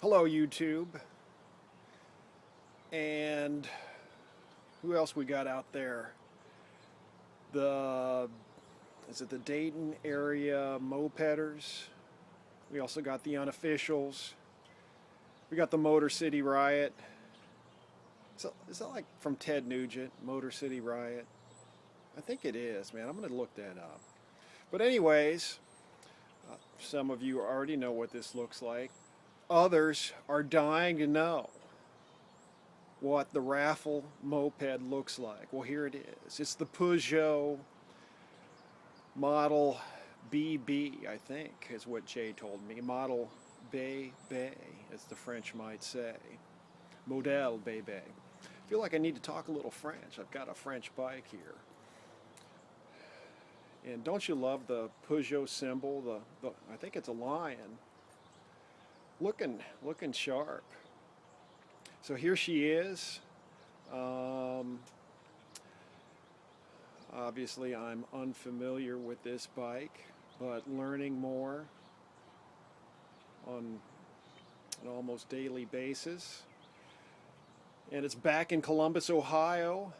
Hello YouTube, and who else we got out there? Is it the Dayton area mopeders? We also got the unofficials. We got the Motor City Riot. So is that like from Ted Nugent, Motor City Riot? I think it is, man. I'm gonna look that up. But anyways, some of you already know what this looks like. Others are dying to know what the Raffle Moped looks like. Well, here it is. It's the Peugeot model BB, I think, is what Jay told me. Model BB, as the French might say. Modèle BB. I feel like I need to talk a little French. I've got a French bike here. And don't you love the Peugeot symbol? I think it's a lion. Looking sharp. So here she is. Obviously I'm unfamiliar with this bike, but learning more on an almost daily basis. And it's back in Columbus, Ohio,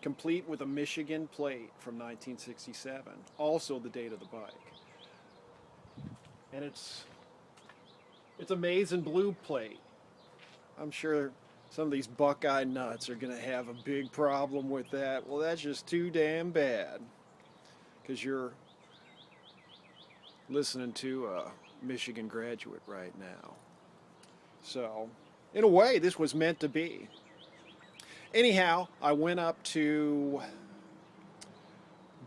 complete with a Michigan plate from 1967. Also the date of the bike. And it's a maize and blue plate. I'm sure some of these Buckeye nuts are going to have a big problem with that. Well, that's just too damn bad, because you're listening to a Michigan graduate right now. So, in a way, this was meant to be. Anyhow, I went up to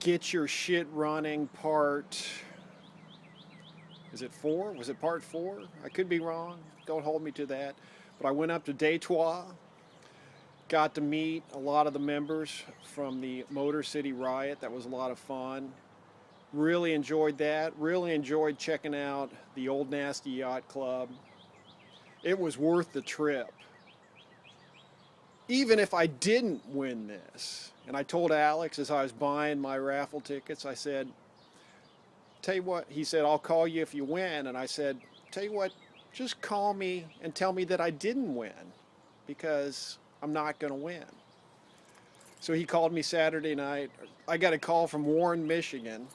Get Your Shit Running part... Is it 4? Was it part 4? I could be wrong. Don't hold me to that. But I went up to Detroit, got to meet a lot of the members from the Motor City Riot. That was a lot of fun. Really enjoyed that. Really enjoyed checking out the Old Nasty Yacht Club. It was worth the trip. Even if I didn't win this. And I told Alex as I was buying my raffle tickets, I said, tell you what, he said, I'll call you if you win. And I said, tell you what, just call me and tell me that I didn't win, because I'm not going to win. So he called me Saturday night. I got a call from Warren, Michigan,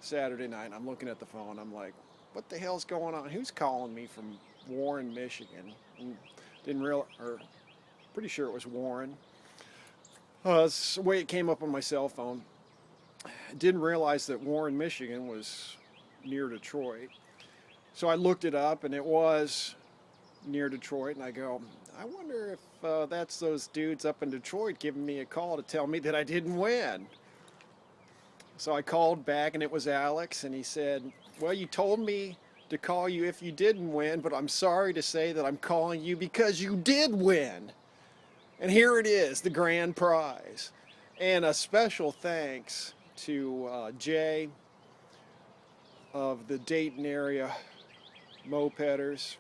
Saturday night. I'm looking at the phone. I'm like, what the hell's going on? Who's calling me from Warren, Michigan? And didn't realize, or pretty sure it was Warren. It's the way it came up on my cell phone. Didn't realize that Warren, Michigan was near Detroit. So I looked it up, and it was near Detroit, and I go, I wonder if that's those dudes up in Detroit giving me a call to tell me that I didn't win. So I called back, and it was Alex, and he said, well, you told me to call you if you didn't win, but I'm sorry to say that I'm calling you because you did win. And here it is, the grand prize. And a special thanks to Jay of the Dayton area mopeders.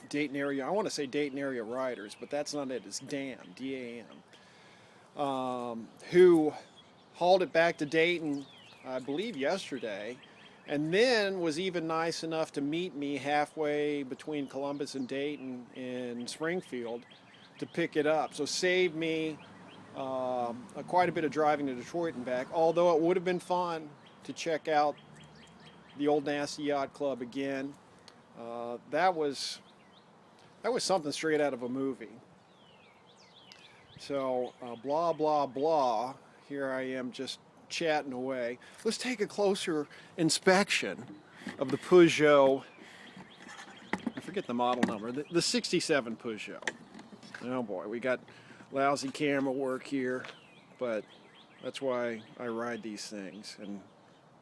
Dayton area, I want to say Dayton area riders, but that's not it, it's DAM, D-A-M, who hauled it back to Dayton, I believe yesterday, and then was even nice enough to meet me halfway between Columbus and Dayton in Springfield to pick it up. So saved me quite a bit of driving to Detroit and back, although it would have been fun to check out the Old Nasty Yacht Club again. That was something straight out of a movie. So blah blah blah, here I am just chatting away. Let's take a closer inspection of the Peugeot, I forget the model number, the 67 Peugeot. Oh boy, we got lousy camera work here, but that's why I ride these things and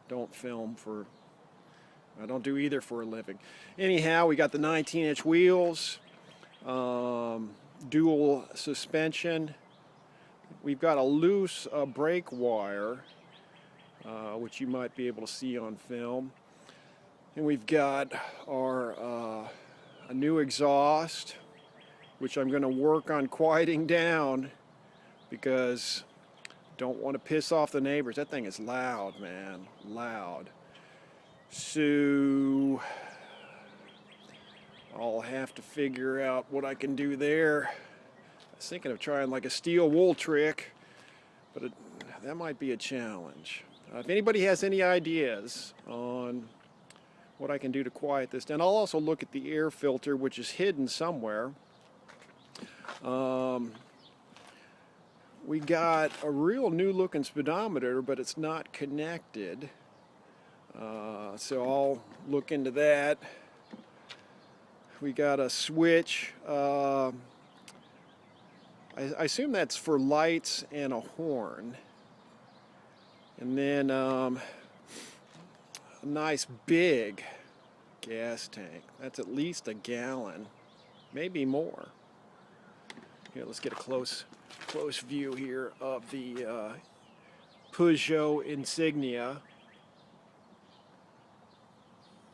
don't film for, I don't do either for a living. Anyhow, we got the 19-inch wheels, dual suspension. We've got a loose brake wire, which you might be able to see on film. And we've got our a new exhaust, which I'm going to work on quieting down because don't want to piss off the neighbors. That thing is loud, man, loud. So I'll have to figure out what I can do there. I was thinking of trying like a steel wool trick, but that might be a challenge. If anybody has any ideas on what I can do to quiet this down, I'll also look at the air filter, which is hidden somewhere. We got a real new looking speedometer, but it's not connected. So I'll look into that. We got a switch. I assume that's for lights and a horn. And then a nice big gas tank. That's at least a gallon, maybe more. Here, let's get a close view here of the Peugeot insignia.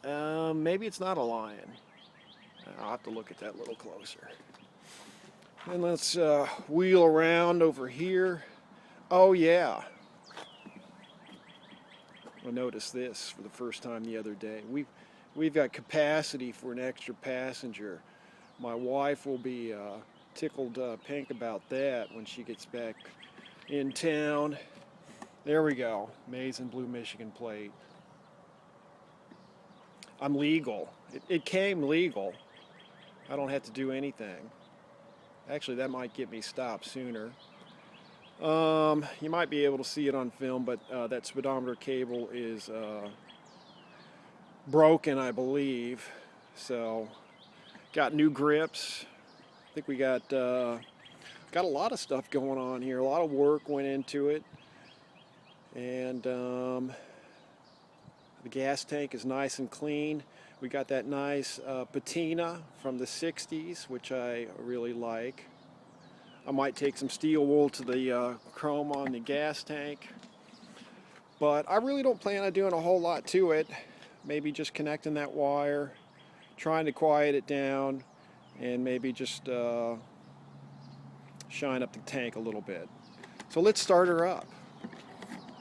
Maybe it's not a Lion. I'll have to look at that a little closer. And let's wheel around over here. Oh yeah. I noticed this for the first time the other day. We've got capacity for an extra passenger. My wife will be tickled pink about that when she gets back in town. There we go. Maize and blue Michigan plate. I'm legal. It came legal. I don't have to do anything. Actually, that might get me stopped sooner. You might be able to see it on film, but that speedometer cable is broken, I believe. So, got new grips. I think we got a lot of stuff going on here. A lot of work went into it, and the gas tank is nice and clean. We got that nice patina from the 60s, which I really like. I might take some steel wool to the chrome on the gas tank, but I really don't plan on doing a whole lot to it. Maybe just connecting that wire, trying to quiet it down, and maybe just shine up the tank a little bit. So let's start her up,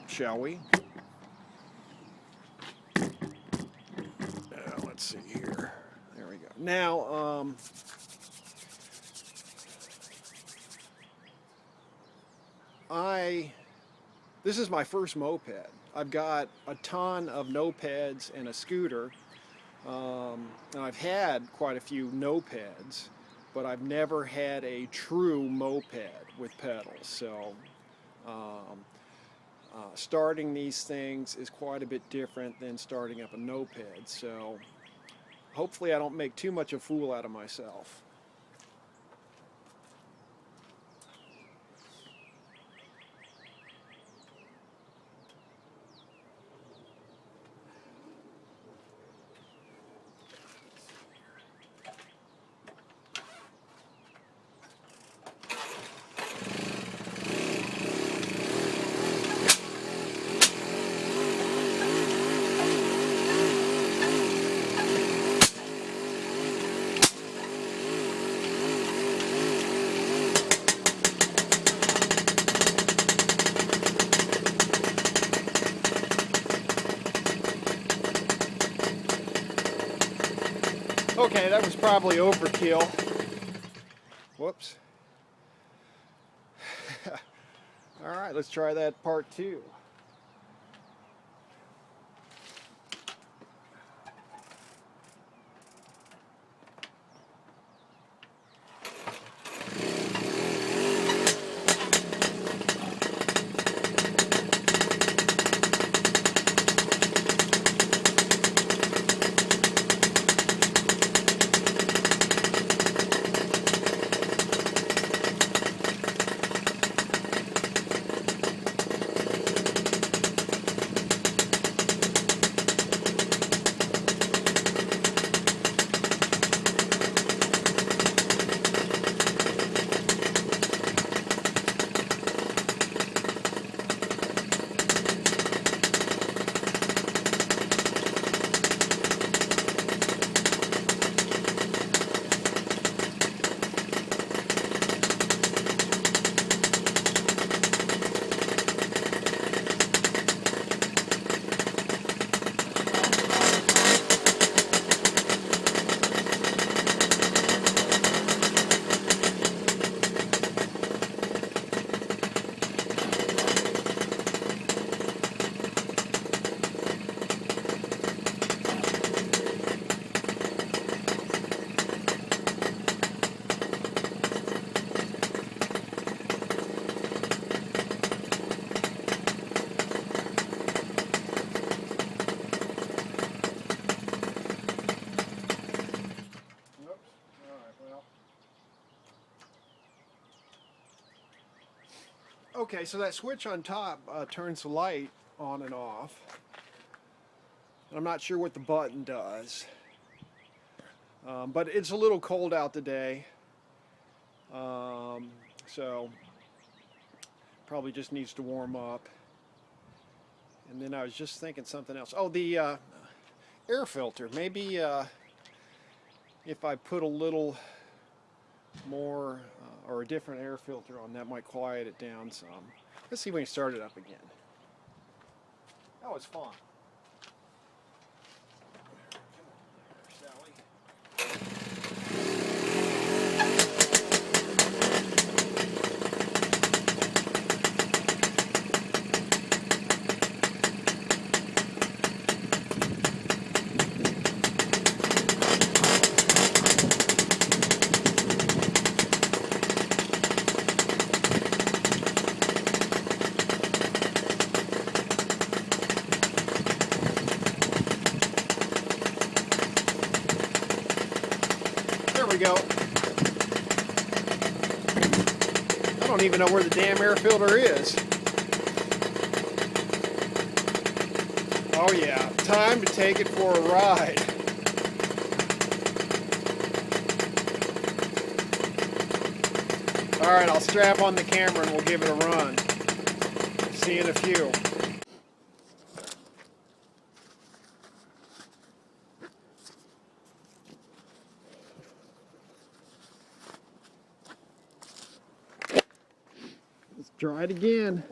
shall we? Let's see here. There we go. Now, this is my first moped. I've got a ton of nopeds and a scooter. And I've had quite a few nopeds, but I've never had a true moped with pedals. So starting these things is quite a bit different than starting up a moped. So hopefully I don't make too much of a fool out of myself. Okay, that was probably overkill. Whoops. All right, let's try that part 2. Okay, so that switch on top turns the light on and off. I'm not sure what the button does, but it's a little cold out today, so probably just needs to warm up. And then I was just thinking something else. Oh, the air filter. Maybe if I put a little more or a different air filter on, that might quiet it down some. Let's see when you start it up again. Oh, it's fine. There we go. I don't even know where the damn air filter is. Oh yeah, time to take it for a ride. Alright, I'll strap on the camera and we'll give it a run. See you in a few. Let's try it again.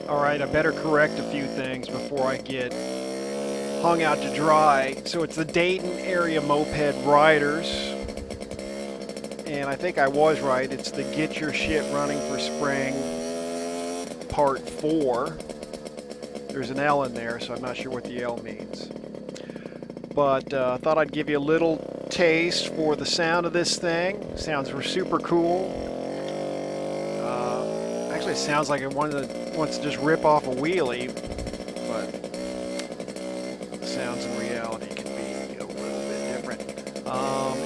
Alright, I better correct a few things before I get hung out to dry. So it's the Dayton area moped riders. And I think I was right. It's the Get Your Shit Running for Spring Part 4. There's an L in there, so I'm not sure what the L means. But I thought I'd give you a little taste for the sound of this thing. Sounds super cool. Actually, it sounds like it wants to just rip off a wheelie, but the sounds in reality can be a little bit different.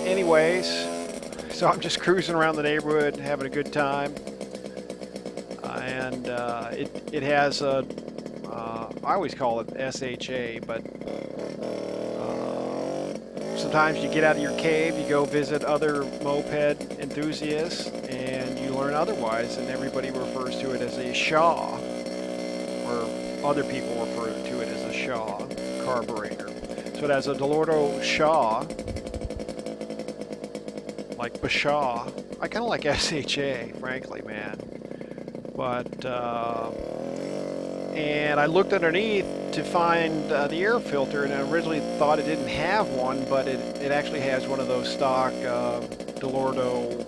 Anyways, so I'm just cruising around the neighborhood, having a good time, and it has a, I always call it SHA, but sometimes you get out of your cave, you go visit other moped enthusiasts, and you learn otherwise, and everybody refers to it as a SHA, or other people refer to it as a SHA carburetor. So it has a Delorto SHA, like Bashaw. I kind of like SHA, frankly, man. But, and I looked underneath to find the air filter, and I originally thought it didn't have one, but it actually has one of those stock Delorto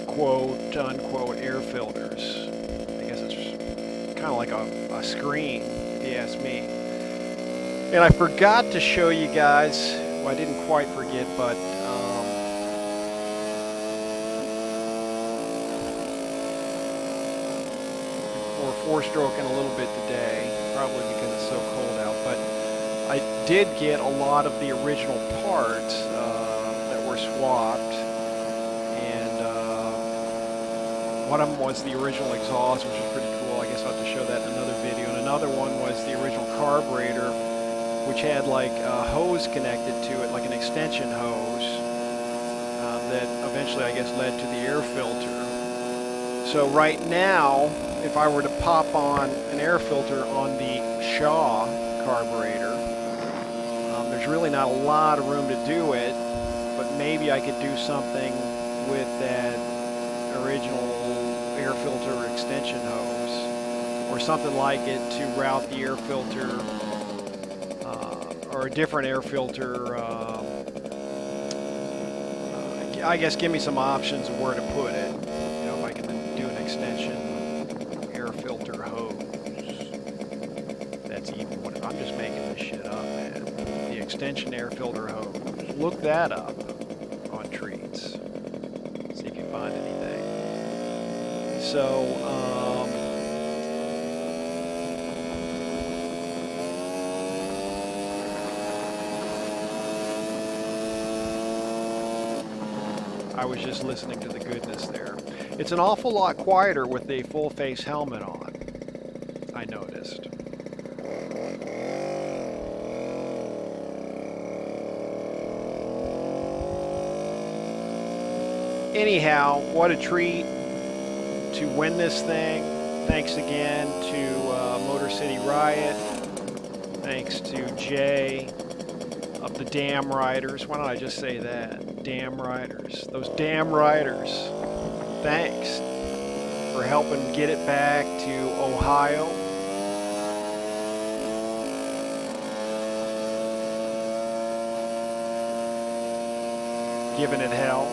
quote unquote air filters. I guess it's kind of like a screen, if you ask me. And I forgot to show you guys, well, I didn't quite forget, but four-stroking a little bit today, probably because it's so cold out, but I did get a lot of the original parts that were swapped, and one of them was the original exhaust, which was pretty cool. I guess I'll have to show that in another video. And another one was the original carburetor, which had like a hose connected to it, like an extension hose, that eventually I guess led to the air filter. So right now, if I were to pop on an air filter on the Shaw carburetor, there's really not a lot of room to do it, but maybe I could do something with that original air filter extension hose, or something like it to route the air filter, or a different air filter. I guess give me some options of where to put it. You know, if I can do an extension air filter hose. That's even what I'm just making this shit up, man. The extension air filter hose. Look that up on Treats. See if you find anything. So, I was just listening to the goodness there. It's an awful lot quieter with the full face helmet on, I noticed. Anyhow, what a treat to win this thing. Thanks again to Motor City Riot. Thanks to Jay of the Damn Riders. Why don't I just say that? Damn Riders. Those damn riders. Thanks for helping get it back to Ohio. Giving it hell.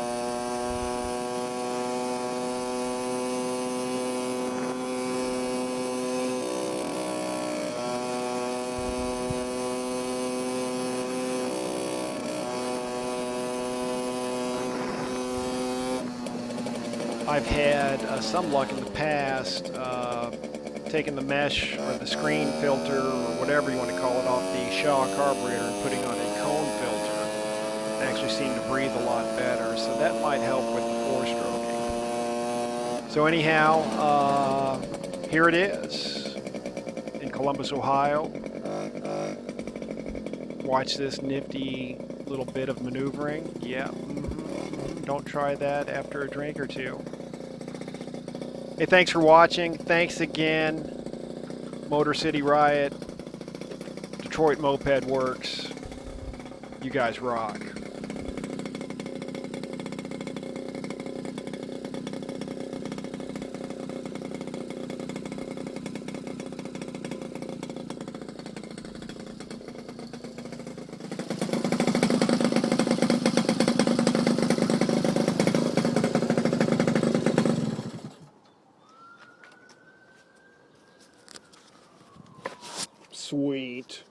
I've had some luck in the past taking the mesh or the screen filter or whatever you want to call it off the Shaw carburetor and putting on a cone filter. It actually seemed to breathe a lot better, so that might help with the four-stroking. So anyhow, here it is in Columbus, Ohio. Watch this nifty little bit of maneuvering. Yeah, don't try that after a drink or two. Hey, thanks for watching. Thanks again, Motor City Riot, Detroit Moped Works. You guys rock. Sweet.